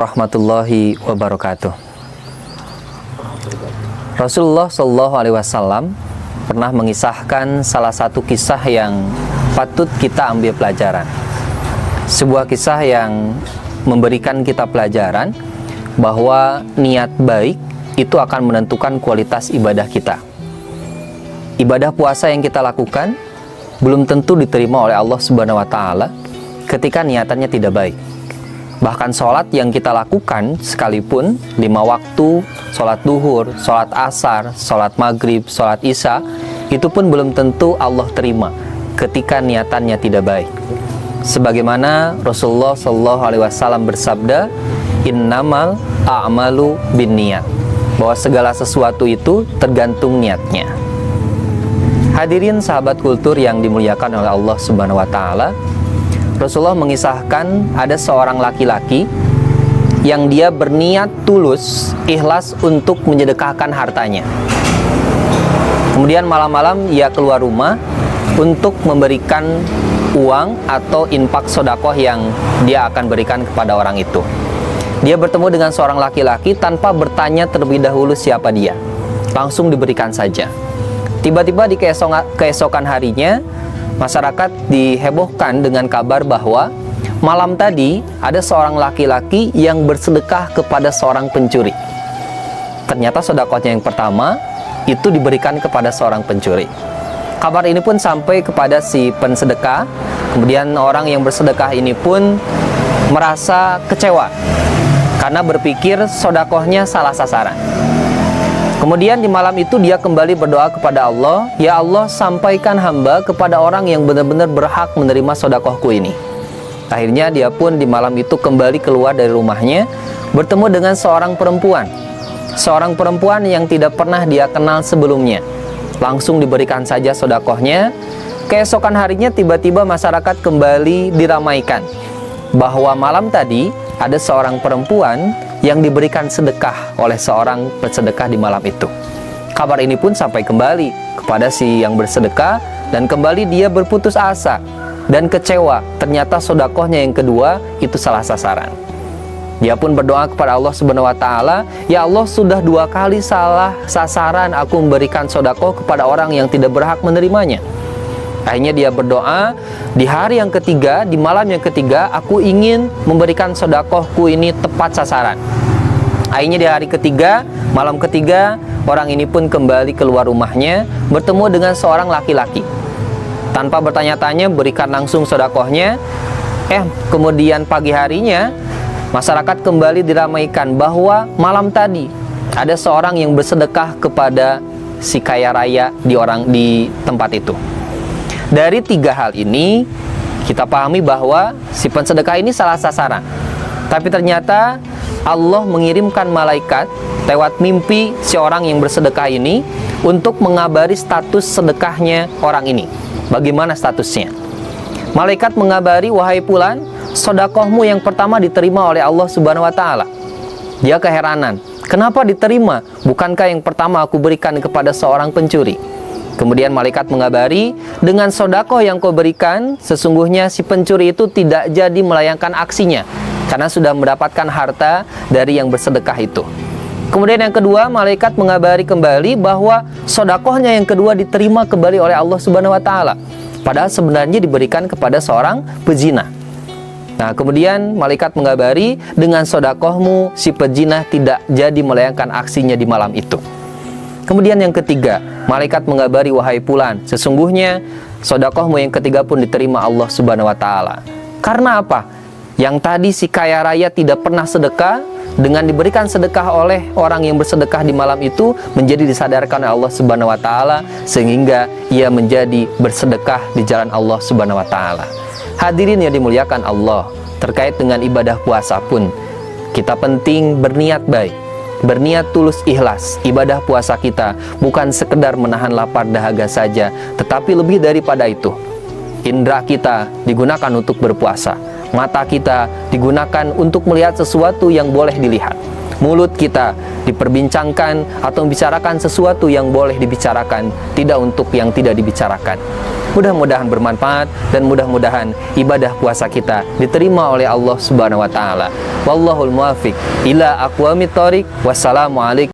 Rahmatullahi wabarakatuh. Rasulullah Shallallahu Alaihi Wasallam pernah mengisahkan salah satu kisah yang patut kita ambil pelajaran. Sebuah kisah yang memberikan kita pelajaran bahwa niat baik itu akan menentukan kualitas ibadah kita. Ibadah puasa yang kita lakukan belum tentu diterima oleh Allah Subhanahu wa Ta'ala ketika niatannya tidak baik. Bahkan sholat yang kita lakukan sekalipun 5 waktu, sholat duhur, sholat asar, sholat maghrib, sholat isya, itu pun belum tentu Allah terima ketika niatannya tidak baik. Sebagaimana Rasulullah Shallallahu Alaihi Wasallam bersabda, innamal a'malu binniyat, bahwa segala sesuatu itu tergantung niatnya. Hadirin sahabat kultur yang dimuliakan oleh Allah Subhanahu wa Ta'ala, Rasulullah mengisahkan ada seorang laki-laki yang dia berniat tulus, ikhlas untuk menyedekahkan hartanya. Kemudian malam-malam ia keluar rumah untuk memberikan uang atau infak sodakoh yang dia akan berikan kepada orang itu. Dia bertemu dengan seorang laki-laki tanpa bertanya terlebih dahulu siapa dia, langsung diberikan saja. Tiba-tiba di keesokan harinya, masyarakat dihebohkan dengan kabar bahwa malam tadi ada seorang laki-laki yang bersedekah kepada seorang pencuri. Ternyata sedekahnya yang pertama itu diberikan kepada seorang pencuri. Kabar ini pun sampai kepada si pensedekah. Kemudian orang yang bersedekah ini pun merasa kecewa karena berpikir sedekahnya salah sasaran. Kemudian di malam itu dia kembali berdoa kepada Allah, ya Allah, sampaikan hamba kepada orang yang benar-benar berhak menerima sedekahku ini. Akhirnya dia pun di malam itu kembali keluar dari rumahnya, bertemu dengan seorang perempuan yang tidak pernah dia kenal sebelumnya. Langsung diberikan saja sedekahnya. Keesokan harinya tiba-tiba masyarakat kembali diramaikan bahwa malam tadi ada seorang perempuan yang diberikan sedekah oleh seorang bersedekah di malam itu. Kabar ini pun sampai kembali kepada si yang bersedekah, dan kembali dia berputus asa dan kecewa. Ternyata sedekahnya yang kedua itu salah sasaran. Dia pun berdoa kepada Allah Subhanahu wa Ta'ala, ya Allah, sudah 2 kali salah sasaran aku memberikan sedekah kepada orang yang tidak berhak menerimanya. Akhirnya dia berdoa, di hari yang ketiga, di malam yang ketiga, aku ingin memberikan sedekahku ini tepat sasaran. Akhirnya di hari ketiga, malam ketiga, orang ini pun kembali keluar rumahnya, bertemu dengan seorang laki-laki. Tanpa bertanya-tanya, berikan langsung sedekahnya. Kemudian pagi harinya, masyarakat kembali diramaikan bahwa malam tadi ada seorang yang bersedekah kepada si kaya raya di tempat itu. Dari 3 hal ini kita pahami bahwa si pensedekah ini salah sasaran. Tapi ternyata Allah mengirimkan malaikat lewat mimpi si orang yang bersedekah ini untuk mengabari status sedekahnya orang ini. Bagaimana statusnya? Malaikat mengabari, wahai fulan, sedekahmu yang pertama diterima oleh Allah Subhanahu wa Ta'ala. Dia keheranan, kenapa diterima? Bukankah yang pertama aku berikan kepada seorang pencuri? Kemudian malaikat mengabari, dengan sedekah yang kau berikan, sesungguhnya si pencuri itu tidak jadi melayangkan aksinya karena sudah mendapatkan harta dari yang bersedekah itu. Kemudian yang kedua, malaikat mengabari kembali bahwa sedekahnya yang kedua diterima kembali oleh Allah Subhanahu wa Ta'ala, padahal sebenarnya diberikan kepada seorang pezina. Nah, kemudian malaikat mengabari, dengan sedekahmu si pezina tidak jadi melayangkan aksinya di malam itu. Kemudian yang ketiga, malaikat mengabari, wahai fulan, sesungguhnya sedekahmu yang ketiga pun diterima Allah Subhanahu wa Ta'ala. Karena apa? Yang tadi si kaya raya tidak pernah sedekah, dengan diberikan sedekah oleh orang yang bersedekah di malam itu, menjadi disadarkan oleh Allah Subhanahu wa Ta'ala, sehingga ia menjadi bersedekah di jalan Allah Subhanahu wa Ta'ala. Hadirin yang dimuliakan Allah, terkait dengan ibadah puasa pun kita penting berniat baik, berniat tulus ikhlas. Ibadah puasa kita bukan sekedar menahan lapar dahaga saja, tetapi lebih daripada itu. Indra kita digunakan untuk berpuasa, mata kita digunakan untuk melihat sesuatu yang boleh dilihat, mulut kita diperbincangkan atau membicarakan sesuatu yang boleh dibicarakan, tidak untuk yang tidak dibicarakan. Mudah-mudahan bermanfaat dan mudah-mudahan ibadah puasa kita diterima oleh Allah Subhanahu wa taala. Wallahul muwaffiq ila aqwamit thoriq. Wassalamualaikum